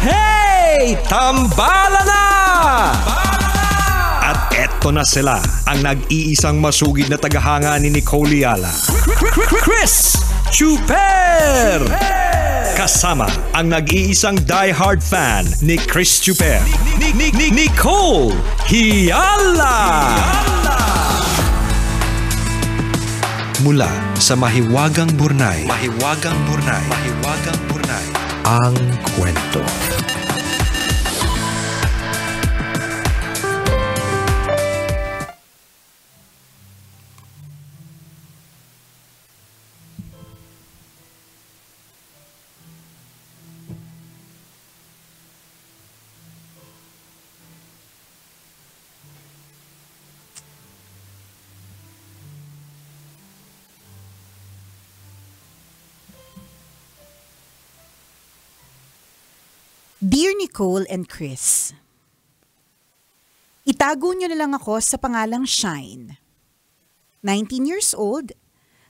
Hey! Tambala na! At eto na sila, ang nag-iisang masugid na tagahanga ni Nicole Yala. Chris Chuper! Kasama ang nag-iisang die-hard fan ni Chris Chuper. Nicole Yala! Mula sa Mahiwagang Burnay, ang kwento. Dear Nicole and Chris, itago niyo na lang ako sa pangalang Shine. 19 years old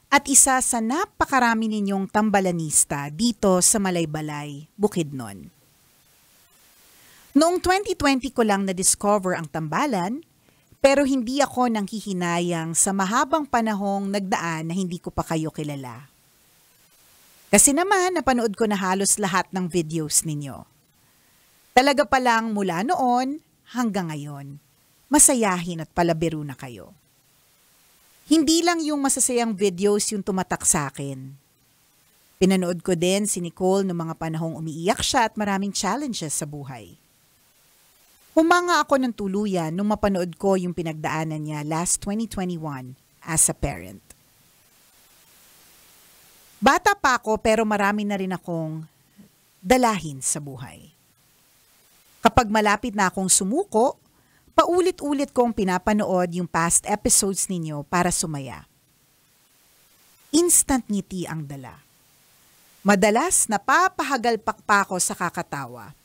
at isa sa napakarami ninyong tambalanista dito sa Malaybalay, Bukidnon. Noong 2020 ko lang na-discover ang tambalan, pero hindi ako nanghihinayang sa mahabang panahong nagdaan na hindi ko pa kayo kilala. Kasi naman napanood ko na halos lahat ng videos ninyo. Talaga palang mula noon hanggang ngayon, masayahin at palabiro na kayo. Hindi lang yung masasayang videos yung tumatak sa akin. Pinanood ko din si Nicole noong mga panahong umiiyak siya at maraming challenges sa buhay. Humanga ako ng tuluyan nung mapanood ko yung pinagdaanan niya last 2021 as a parent. Bata pa ako pero marami na rin akong dalahin sa buhay. Kapag malapit na akong sumuko, paulit-ulit kong pinapanood yung past episodes ninyo para sumaya. Instant ngiti ang dala. Madalas napapahagalpak pa ako sa kakatawa.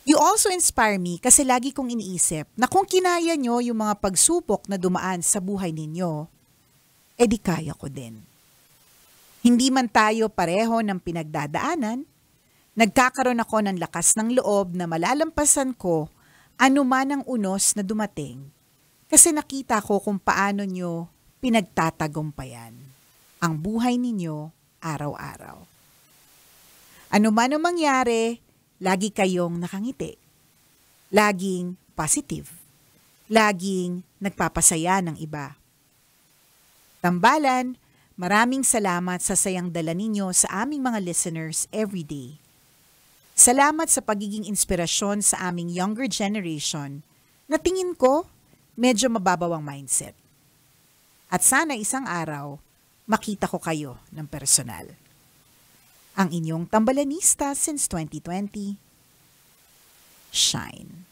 You also inspire me kasi lagi kong iniisip na kung kinaya nyo yung mga pagsubok na dumaan sa buhay ninyo, edi kaya ko din. Hindi man tayo pareho ng pinagdadaanan, nagkakaroon ako ng lakas ng loob na malalampasan ko anuman ang unos na dumating kasi nakita ko kung paano nyo pinagtatagumpayan ang buhay ninyo araw-araw. Anuman ang mangyari, lagi kayong nakangiti. Laging positive. Laging nagpapasaya ng iba. Tambalan, maraming salamat sa sayang dala ninyo sa aming mga listeners everyday. Salamat sa pagiging inspirasyon sa aming younger generation na tingin ko medyo mababaw ang mindset. At sana isang araw, makita ko kayo ng personal. Ang inyong tambalanista since 2020, Shine.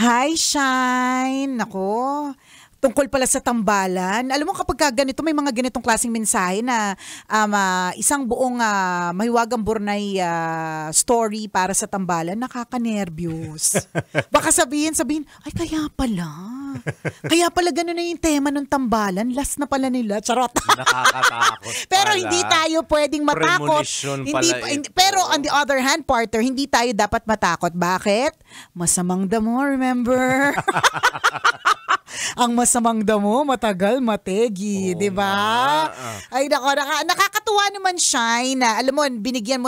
Hi, Shine! Nako, tungkol pala sa tambalan. Alam mo kapag ganito, may mga ganitong klaseng mensahe na isang buong Mahiwagang Burnay story para sa tambalan, nakaka-nervyos. Baka sabihin, ay kaya pala. Kaya pala gano'n na yung tema ng tambalan. Last na pala nila. Charot. Nakakatakot Pero pala. hindi tayo pwedeng matakot. Pero on the other hand, partner, hindi tayo dapat matakot. Bakit? Masamang damo, remember? Ang masamang damo, matagal mategi, di ba? Ay, nakakatuwa naman, Shine. Alam mo, nilagyan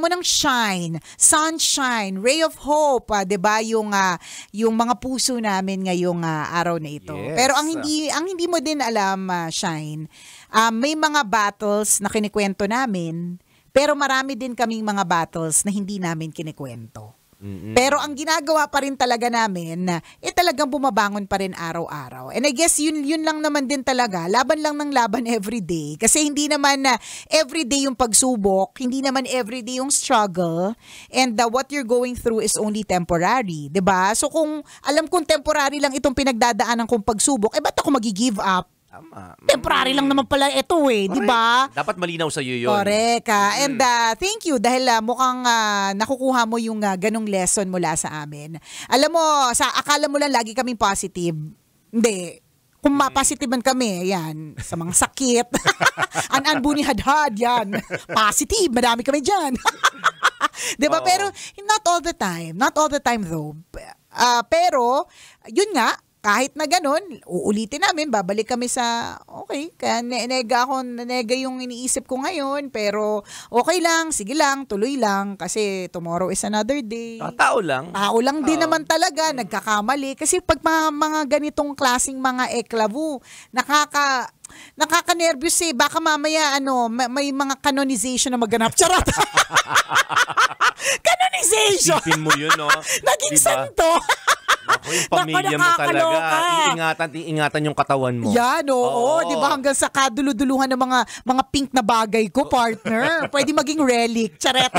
mo ng shine, sunshine, ray of hope, di ba? Yung mga puso namin ngayong araw na ito. Yes. Pero ang hindi mo din alam, Shine, may mga battles na kinikwento namin, pero marami din kaming mga battles na hindi namin kinikwento. Mm-hmm. Pero ang ginagawa pa rin talaga namin, talagang bumabangon pa rin araw-araw. And I guess yun lang naman din talaga, laban lang ng laban everyday. Kasi hindi naman everyday yung pagsubok, hindi naman everyday yung struggle, and what you're going through is only temporary, 'di ba? So kung alam kong temporary lang itong pinagdadaanan kong pagsubok, ba't ako magi-give up? Tama. Temporary lang naman pala ito di ba? Dapat malinaw sa iyo yun. Correct. And thank you dahil mukhang nakukuha mo yung ganong lesson mula sa amin. Alam mo, akala mo lang lagi kaming positive. Hindi. Kung ma-positive man kami, yan, sa mga sakit. Buni hadhad, yan. Positive, madami kami dyan. Diba? Pero not all the time. Not all the time though. Pero, yun nga, kahit na ganun, uulitin namin, babalik kami sa, okay, kaya nega yung iniisip ko ngayon, pero okay lang, sige lang, tuloy lang, kasi tomorrow is another day. Tao lang. Tao lang din naman talaga, nagkakamali. Kasi pag mga ganitong klaseng mga eklavu, nakaka-nervous baka mamaya, may mga canonization na maganap. Charot! Canonization! Sipin mo yun, no? Naging diba? santo! Ako, yung pamilya mo talaga. Iingatan yung katawan mo. Yan, oo. Di ba hanggang sa kaduluduluhan ng mga pink na bagay ko, partner. Pwede maging relic. Charet.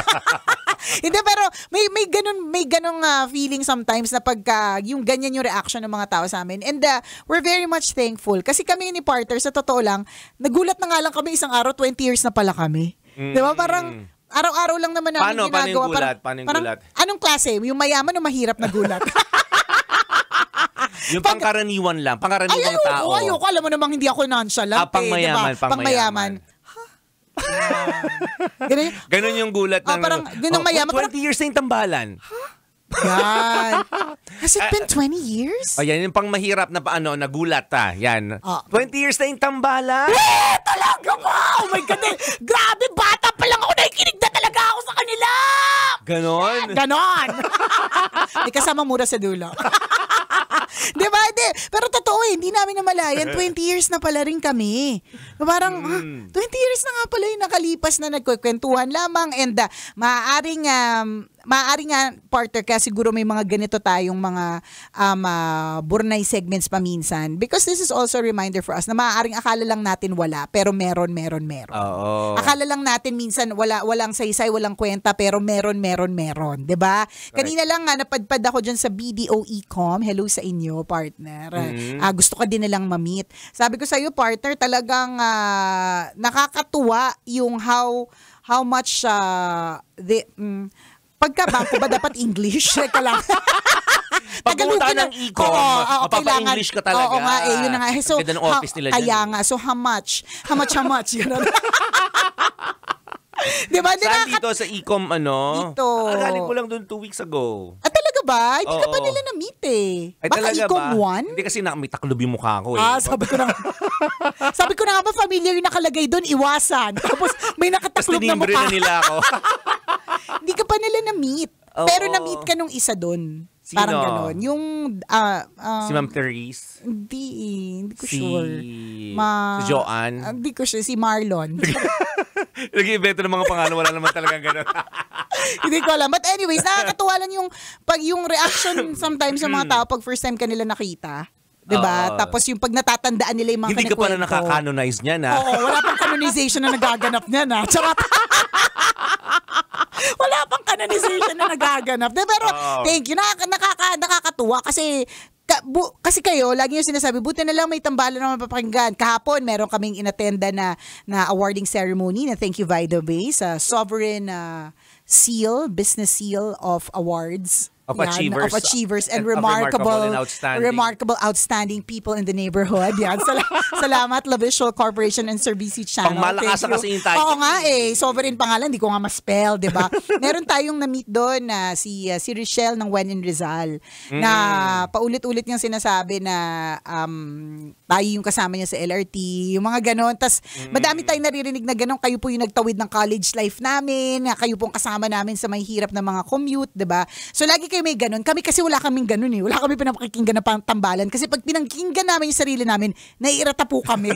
Hindi, pero may ganung feeling sometimes na pagka yung ganyan yung reaction ng mga tao sa amin. And we're very much thankful. Kasi kami ni partner, sa totoo lang, nagulat na nga lang kami isang araw, 20 years na pala kami. Di ba? Parang araw-araw lang naman namin ginagawa. Paano yung gulat? Paano yung gulat? Anong klase? Yung mayaman o mahirap na gulat? Yung pangkaraniwan lang, pangkaraniwang tao. Ayoko, alam mo namang hindi ako nonchalant. Pangmayaman, diba? Pangmayaman. Ganun yung gulat ng... parang, ganun mayaman. 20 years na yung tambalan. Yan. Has it been 20 years? Yan yung pangmahirap na nagulat Yan. 20 years na yung tambalan. Talaga ba? Oh my God. Grabe, bata pa lang ako. Nakikinig na talaga ako sa kanila. Ganon. May kasama mura sa dulo. Diba? Pero totoo hindi namin namalayan. 20 years na pala rin kami. Parang, 20 years na nga pala yung nakalipas na nagkukwentuhan lamang. And maaaring nga, partner, kaya siguro may mga ganito tayong mga burnay segments paminsan. Because this is also a reminder for us na maaaring akala lang natin wala, pero meron. Oo. Akala lang natin minsan walang saysay, walang kwenta, pero meron. Diba? Kanina lang napadpad ako dyan sa BDO Ecom. Hello sa inyo, partner. Gusto ka din nilang ma-meet. Sabi ko sa iyo, partner, talagang nakakatuwa yung how much pagka-bangko ba dapat English? Teka lang. Pag pumunta ng Ecom, mapapa-English ka talaga. Oo nga yun na nga. So, ganda ng office nila dyan. Kaya nga, so how much? Ganun. Diba? Saan dito sa Ecom, Dito. Galing ko lang doon 2 weeks ago. Talaga ba? Hindi ka pa nila na-meet Ay, Baka talaga Ecom ba? 1? Hindi kasi may taklob yung mukha ko Sabi ko na. Sabi ko na nga ba, familiar yung nakalagay doon, iwasan. Tapos may nakataklob na mukha. na nila ako. Hindi ka pa nila na-meet. Pero na-meet ka nung isa doon. Sino? Parang gano'n. Yung... si Ma'am Therese? Hindi ko sure. Si Joanne? Hindi ko sure. Si Marlon. Nag-iibento ng mga pangalan, wala naman talagang gano'n. Hindi ko alam. But anyways, nakakatuwa lang yung reaction sometimes sa mga tao pag first time ka nila nakita. Diba? Tapos yung pag natatandaan nila yung mga hindi ka pa na nakakanonize niyan Oo, wala pang canonization na nagaganap niyan Charot. Wala pang canonization na nagaganap. Pero thank you. Nakakatuwa kasi kayo, lagi yung sinasabi, buti na lang may tambalan na mapapakinggan. Kahapon, meron kaming inattenda na awarding ceremony na thank you by the way sa Sovereign Seal, Business Seal of Awards. Of achievers and remarkable and outstanding people in the neighborhood. Yan. Salamat, La Visual Corporation and Servici Channel. Pangmalakasan kasi yung title. Oo nga sovereign pangalan, hindi ko nga ma-spell, di ba? Meron tayong na-meet doon na si Richelle ng When in Rizal na paulit-ulit niyang sinasabi na tayo yung kasama niya sa LRT, yung mga ganon. Tas madami tayong naririnig na ganon, kayo po yung nagtawid ng college life namin, kayo pong kasama namin sa may hirap ng mga commute, di ba? So lagi kayo may ganun. Kami kasi wala kaming ganun Wala kami pinapakikinggan na tambalan. Kasi pag pinakinggan namin yung sarili namin, naiirata po kami.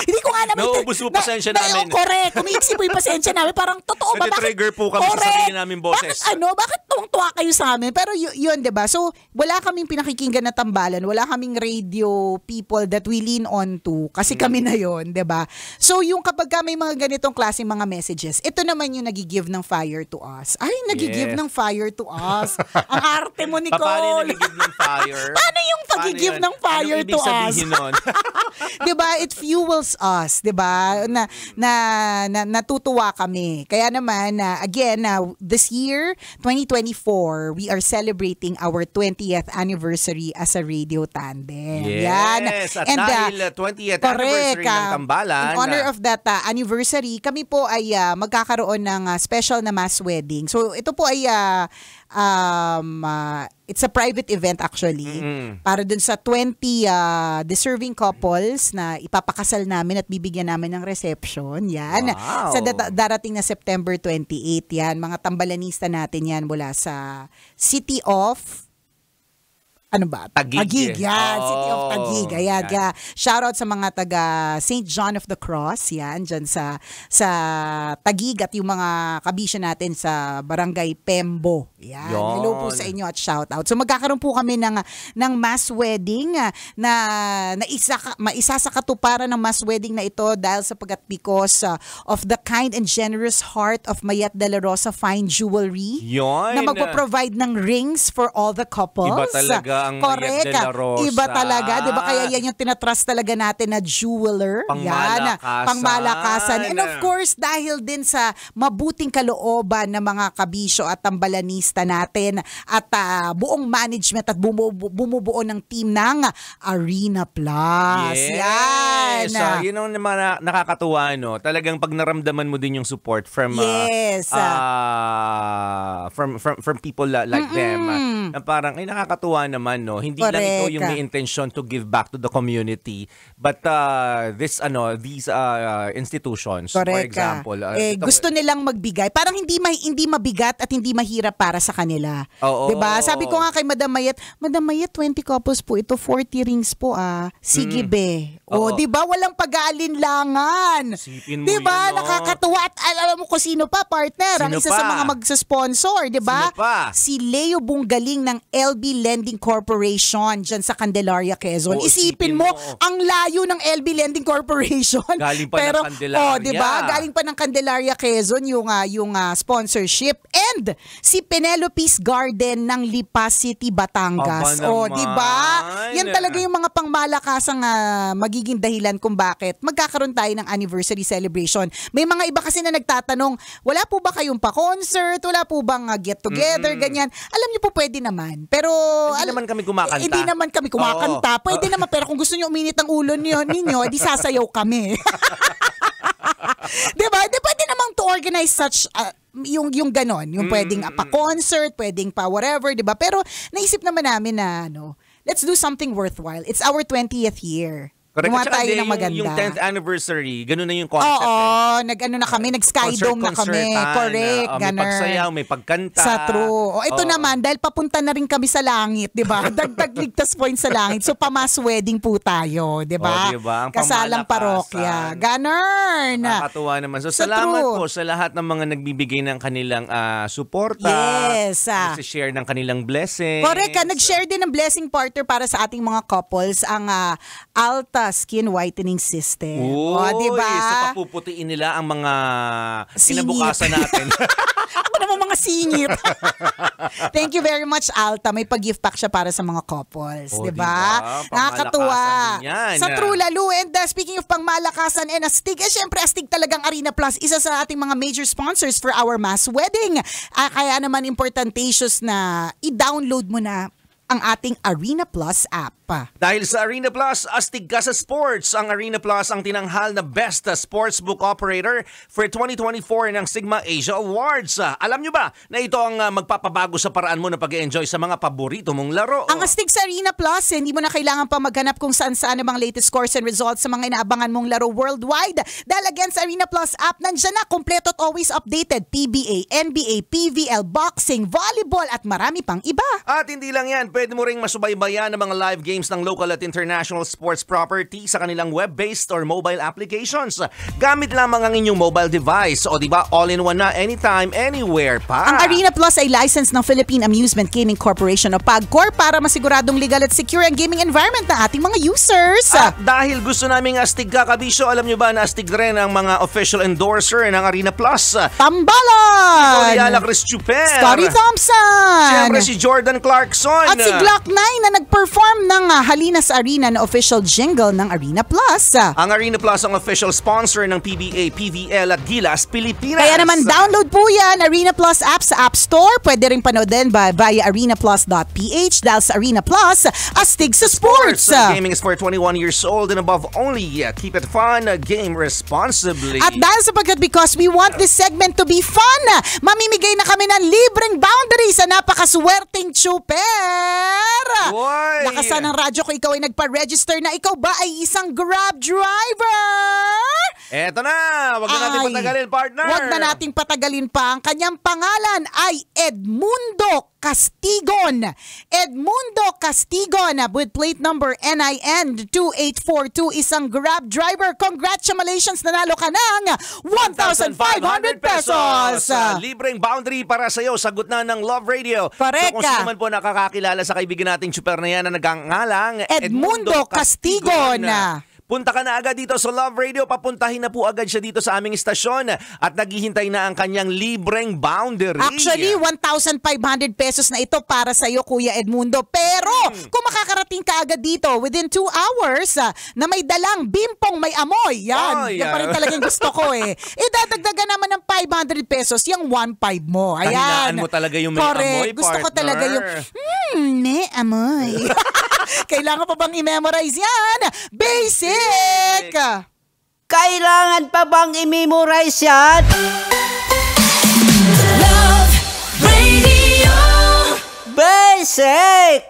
Hindi ko nga namin... Nauubos mo pasensya namin. Correct. Kumiiksi po yung pasensya namin. Parang totoo ba? Nag-trigger po kami sa sarili namin boses. Bakit tuwang-tuwa matutuwa kayo sa amin. Pero yun, diba? So, wala kaming pinakikinggan na tambalan. Wala kaming radio people that we lean on to. Kasi kami na yun, diba? So, yung kapag may mga ganitong klaseng mga messages, ito naman yung nagigive ng fire to us. Ay, nagigive ng fire to us. Ang arte mo, Nicole. Paano yung nagigive ng fire? Paano yung pag-give ng fire to us? Diba? It fuels us, diba? Natutuwa kami. Kaya naman, again, this year, 2024, we are celebrating our 20th anniversary as a radio tandem. Yes, at dahil 20th anniversary ng Tambalan. In honor of that anniversary, kami po ay magkakaroon ng special na mass wedding. So, ito po ay it's a private event actually para dun sa 20 deserving couples na ipapakasal namin at bibigyan namin ng reception. Yan. Wow. Sa darating na September 28 yan. Mga tambalanista natin yan mula sa City of Taguig. Yan. City of Taguig. Ayan. Kaya shoutout sa mga taga St. John of the Cross. Yan. Dyan sa Taguig at yung mga kabisya natin sa Barangay Pembo. Yan. Hello po sa inyo at shoutout. So magkakaroon po kami ng mass wedding na maisa sa katuparan ng mass wedding na ito dahil because of the kind and generous heart of Mayet de la Rosa Fine Jewelry. Yun. Na magpo-provide ng rings for all the couples. Iba talaga ang Mayet de la Rosa. Iba talaga. Diba kaya yan yung tinatrust talaga natin na jeweler. Pangmalakasan. And of course, dahil din sa mabuting kalooban ng mga kabisyo at tambalanista natin at buong management at bumubuo ng team ng Arena Plus. Yes. Yan. Yun ang nakakatuwa, no? Talagang pag naramdaman mo din yung support from from people like them. Na parang ay nakakatuwa naman, no? Hindi lang ito yung may intention to give back to the community, but these institutions, for example, gusto nilang magbigay. Parang hindi mabigat at hindi mahirap para sa kanila. Diba? Sabi ko nga kay Madam Mayet, 20 couples po ito, 40 rings po Sige be. Diba? Walang pag-aalinlangan. Diba? Nakakatuwa. At alam mo kung sino pa, partner? Ang isa sa mga magsasponsor, diba? Si Leo Bungaling ng LB Lending Corporation dyan sa Candelaria, Quezon. Isipin mo, ang layo ng LB Lending Corporation. Galing pa ng Candelaria. Diba? Galing pa ng Candelaria, Quezon yung sponsorship. And si Penelope's Garden ng Lipa City, Batangas. Diba? Yan talaga yung mga pangmalakasang magiging dahilan kung bakit magkakaroon tayo ng anniversary celebration. May mga iba kasi na nagtatanong, wala po ba kayong pa-concert? Wala po bang get-together? Ganyan. Alam niyo po, pwede naman. Pero hindi naman kami kumakanta. Hindi naman kami kumakanta. Pwede naman, pero kung gusto niyo uminit ang ulo ninyo, edi sasayaw kami. Diba? Pwede namang to organize such yung ganon, yung pwedeng pa-concert, pwedeng pa whatever, diba? Pero naisip naman namin na let's do something worthwhile. It's our 20th year. Gumawa tayo ng maganda. Yung 10th anniversary, ganun na yung concept. Nag-Skydome na kami. Correct, may pagsayaw, may pagkanta. Sa true. Ito naman, dahil papunta na rin kami sa langit, di ba? Dagdag ligtas points sa langit. So, pa-mass wedding po tayo, di ba? Diba? Kasalang parokya. Ganun. Nakakatuwa naman. So, salamat po sa lahat ng mga nagbibigay ng kanilang suporta. Yes. Nag-share ng kanilang blessings. Correct. Nag-share din ng blessing partner para sa ating mga couples, ang Alta Skin Whitening System. Diba? So papuputiin nila ang mga kinabukasan natin. Ako naman mga singit. Thank you very much, Alta. May pag-gift pack siya para sa mga couples. Diba? Nakakatuwa. Sa true lalo. And speaking of pangmalakasan and astig, syempre astig talagang Arena Plus. Isa sa ating mga major sponsors for our mass wedding. Kaya naman importantatious na i-download mo na ang ating Arena Plus app. Dahil sa Arena Plus, astig ka sa sports. Ang Arena Plus ang tinanghal na Best Sportsbook Operator for 2024 ng Sigma Asia Awards. Alam nyo ba na ito ang magpapabago sa paraan mo na pag-enjoy sa mga paborito mong laro? Ang astig sa Arena Plus, hindi mo na kailangan pa maghanap kung saan-saan ang mga latest scores and results sa mga inaabangan mong laro worldwide. Dahil again sa Arena Plus app, nandyan na kompleto at always updated. PBA, NBA, PVL, boxing, volleyball at marami pang iba. At hindi lang yan, pwede mo ring masubaybayan ang mga live games games ng local at international sports property sa kanilang web-based or mobile applications. Gamit lamang ang inyong mobile device o diba all-in-one na anytime, anywhere pa. Ang Arena Plus ay license ng Philippine Amusement Gaming Corporation o PAGCOR para masiguradong legal at secure ang gaming environment ng ating mga users. At dahil gusto naming astig ka, Kabisyo, alam nyo ba na astig rin ang mga official endorser ng Arena Plus? Tambalan! Oliala, Chris Chuper, Scotty Thompson! siyempre si Jordan Clarkson. At si Glock 9 na nag-perform ng Halinas Arena na official jingle ng Arena Plus. Ang Arena Plus ang official sponsor ng PBA, PVL at Gilas Pilipinas. Kaya naman download po yan, Arena Plus app sa App Store. Pwede rin panoodin via arenaplus.ph dahil sa Arena Plus, astig sa sports. Gaming is for 21 years old and above only. Keep it fun, game responsibly. At dahil sapagkat because we want this segment to be fun, mamimigay na kami ng libreng boundary sa napakaswerteng Chuper. Boy! Lakasan ng radyo kung ikaw ay nagpa-register na ikaw ba ay isang Grab driver. Eto na, wag na natin patagalin, partner. Wag na nating patagalin pa. Ang kanyang pangalan ay Edmundo Castigon. Edmundo Castigon with plate number NIN 2842, isang Grab driver. Congratulations, nanalo ka ng 1,500 pesos. Libreng boundary para sa iyo. Sagot na ng Love Radio. Correct. So kung sino man po nakakakilala sa kaibigan nating Chuper na yan na nagngangalang Edmundo Castigon. Punta ka na agad dito sa Love Radio. Papuntahin na po agad siya dito sa aming istasyon at naghihintay na ang kanyang libreng boundary. Actually, 1,500 pesos na ito para sa iyo, Kuya Edmundo. Pero kung makakarating ka agad dito within 2 hours na may dalang bimpong may amoy, yan pa rin talagang gusto ko eh. Idadagdagan naman ng 500 pesos yung 1,500 mo. Ayan. Kahinaan mo talaga yung may amoy, Gusto ko partner. talaga yung may amoy. Kailangan pa bang i-memorize yan? Basic! Kailangan pa bang i-memorize yan? Love Radio. Basic!